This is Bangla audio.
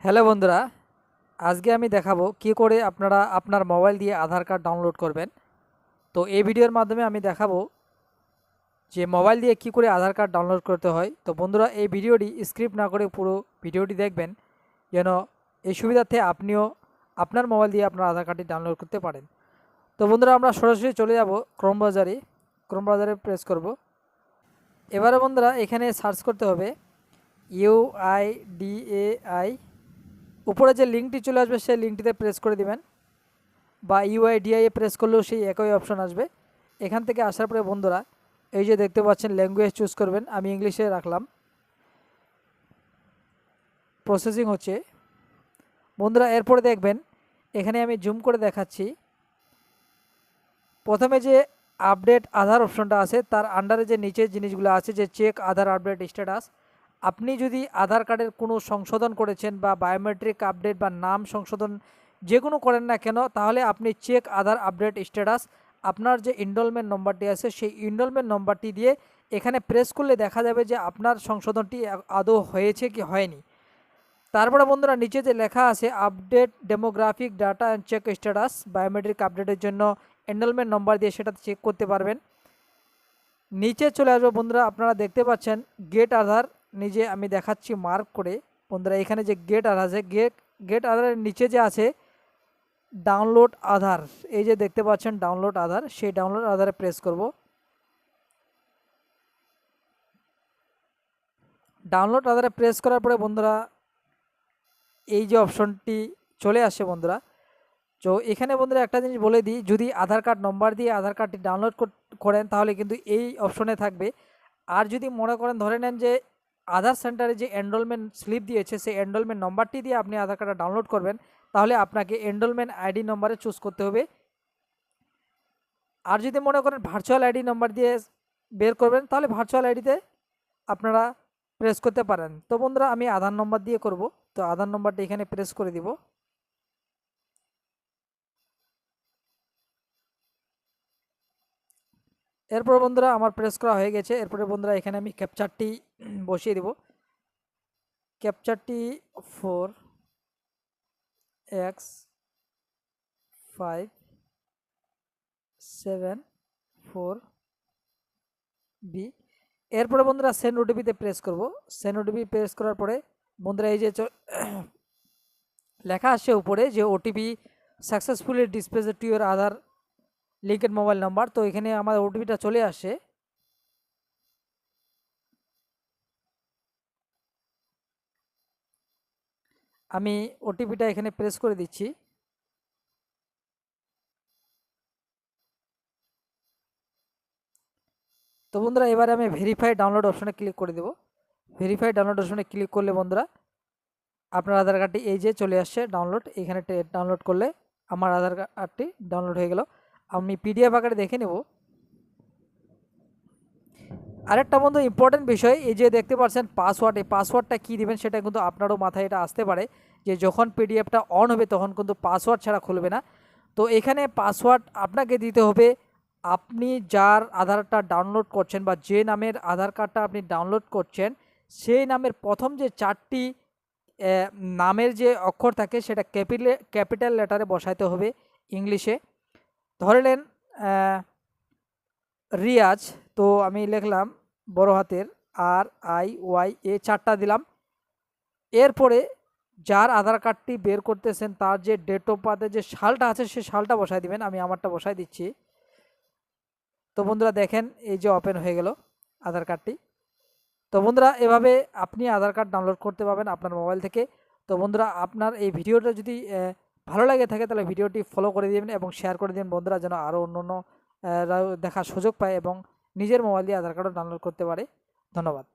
হ্যালো বন্ধুরা, আজকে আমি দেখাবো কি করে আপনারা আপনার মোবাইল দিয়ে আধার কার্ড ডাউনলোড করবেন। তো এই ভিডিওর মাধ্যমে আমি দেখাবো যে মোবাইল দিয়ে কি করে আধার কার্ড ডাউনলোড করতে হয়। তো বন্ধুরা, এই ভিডিওটি স্ক্রিপ্ট না করে পুরো ভিডিওটি দেখবেন, যেন এই সুবিধার্থে আপনিও আপনার মোবাইল দিয়ে আপনার আধার কার্ডটি ডাউনলোড করতে পারেন। তো বন্ধুরা, আমরা সরাসরি চলে যাব ক্রোম ব্রাউজারে প্রেস করব। এবারে বন্ধুরা, এখানে সার্চ করতে হবে UIDAI। উপরে যে লিঙ্কটি চলে আসবে সেই লিঙ্কটিতে প্রেস করে দিবেন, বা UIDAI প্রেস করলেও সেই একই অপশন আসবে। এখান থেকে আসার পরে বন্ধুরা, এই যে দেখতে পাচ্ছেন ল্যাঙ্গুয়েজ চুজ করবেন। আমি ইংলিশে রাখলাম, প্রসেসিং হচ্ছে বন্ধুরা। এরপরে দেখবেন এখানে আমি জুম করে দেখাচ্ছি। প্রথমে যে আপডেট আধার অপশনটা আছে তার আন্ডারে যে নিচের জিনিসগুলো আছে, যে চেক আধার আপডেট স্ট্যাটাস। আপনি যদি আধার কার্ডের কোনো সংশোধন করেছেন বা বায়োমেট্রিক আপডেট বা নাম সংশোধন যে কোনো করেন না কেন, তাহলে আপনি চেক আধার আপডেট স্ট্যাটাস আপনার যে ইনরোলমেন্ট নম্বরটি আছে সেই ইনরোলমেন্ট নম্বরটি দিয়ে এখানে প্রেস করলে দেখা যাবে যে আপনার সংশোধনটি আদৌ হয়েছে কি হয়নি। তারপরে বন্ধুরা, নিচে যে লেখা আছে update demographic data and check status, biometric আপডেটের জন্য এনরোলমেন্ট নম্বর দিয়ে সেটা চেক করতে পারবেন। নিচে চলে আসবো বন্ধুরা, আপনারা দেখতে পাচ্ছেন গেট আধার। নিজে আমি দেখাচ্ছি মার্ক করে বন্ধুরা, এখানে যে গেট আধার আছে, গেট আধারের নিচে যে আছে ডাউনলোড আধার, এই যে দেখতে পাচ্ছেন ডাউনলোড আধার, সেই ডাউনলোড আধারে প্রেস করব। ডাউনলোড আধারে প্রেস করার পরে বন্ধুরা, এই যে অপশনটি চলে আসে বন্ধুরা। তো এখানে বন্ধুরা একটা জিনিস বলে দিই, যদি আধার কার্ড নম্বর দিয়ে আধার কার্ডটি ডাউনলোড করেন তাহলে কিন্তু এই অপশনে থাকবে। আর যদি মনে করেন, ধরে নেন যে আধার সেন্টারে যে এনরোলমেন্ট স্লিপ দিয়েছে সেই এনরোলমেন্ট নম্বরটি দিয়ে আপনি আধার কার্ডটা ডাউনলোড করবেন, তাহলে আপনাকে এনরোলমেন্ট আইডি নম্বরে চুজ করতে হবে। আর যদি মনে করেন ভার্চুয়াল আইডি নম্বর দিয়ে বের করবেন, তাহলে ভার্চুয়াল আইডিতে আপনারা প্রেস করতে পারেন। তো বন্ধুরা, আমি আধার নম্বর দিয়ে করব। তো আধার নম্বরটি এখানে প্রেস করে দিব। এরপর বন্ধুরা, আমার প্রেস করা হয়ে গেছে। এরপরে বন্ধুরা, এখানে আমি ক্যাপচারটি বসিয়ে দেব। ক্যাপচারটি 4X574B। এরপরে বন্ধুরা, সেন্ড ওটিপিতে প্রেস করব। সেন্ড ওটিপি প্রেস করার পরে বন্ধুরা, এই যে লেখা আসছে উপরে যে OTP successfully displace to your Aadhaar linked mobile number. তো এখানে আমার ওটিপিটা চলে আসে। আমি ওটিপিটা এখানে প্রেস করে দিচ্ছি। তো বন্ধুরা, এবারে আমি ভেরিফাই ডাউনলোড অপশনে ক্লিক করে দেব। ভেরিফাই ডাউনলোড অপশনে ক্লিক করলে বন্ধুরা, আপনার আধার কার্ডটি এই যে চলে আসছে ডাউনলোড। এখানে ডাউনলোড করলে আমার আধার কার্ডটি ডাউনলোড হয়ে গেল। আমি পিডিএফ আকারে দেখে নেব। আরেকটা বন্ধু ইম্পর্টেন্ট বিষয়, এই যে দেখতে পাচ্ছেন পাসওয়ার্ড, এই পাসওয়ার্ডটা কী দিবেন সেটা কিন্তু আপনারও মাথায় এটা আসতে পারে যে যখন পিডিএফটা অন হবে তখন কিন্তু পাসওয়ার্ড ছাড়া খুলবে না। তো এখানে পাসওয়ার্ড আপনাকে দিতে হবে আপনি যার আধারটা ডাউনলোড করছেন বা যে নামের আধার কার্ডটা আপনি ডাউনলোড করছেন সেই নামের প্রথম যে 4টি নামের যে অক্ষর থাকে সেটা ক্যাপিটাল লেটারে বসাইতে হবে ইংলিশে। ধরে নেন রিয়াজ, তো আমি লিখলাম বড় হাতের RIYA 4টা দিলাম। এরপরে যার আধার কার্ডটি বের করতেছেন তার যে ডেট অফ বার্থের যে সালটা আছে সে সালটা বসাই দিবেন। আমি আমারটা বসাই দিচ্ছি। তো বন্ধুরা দেখেন, এই যে ওপেন হয়ে গেল আধার কার্ডটি। তো বন্ধুরা, এভাবে আপনি আধার কার্ড ডাউনলোড করতে পারবেন আপনার মোবাইল থেকে। তো বন্ধুরা, আপনার এই ভিডিওটা যদি ভালো লাগে থাকে তাহলে ভিডিওটি ফলো করে দিবেন এবং শেয়ার করে দিবেন বন্ধুরা, যেন আরও অন্য দেখার সুযোগ পায় এবং নিজের মোবাইল দিয়ে আধার কার্ডও ডাউনলোড করতে পারে। ধন্যবাদ।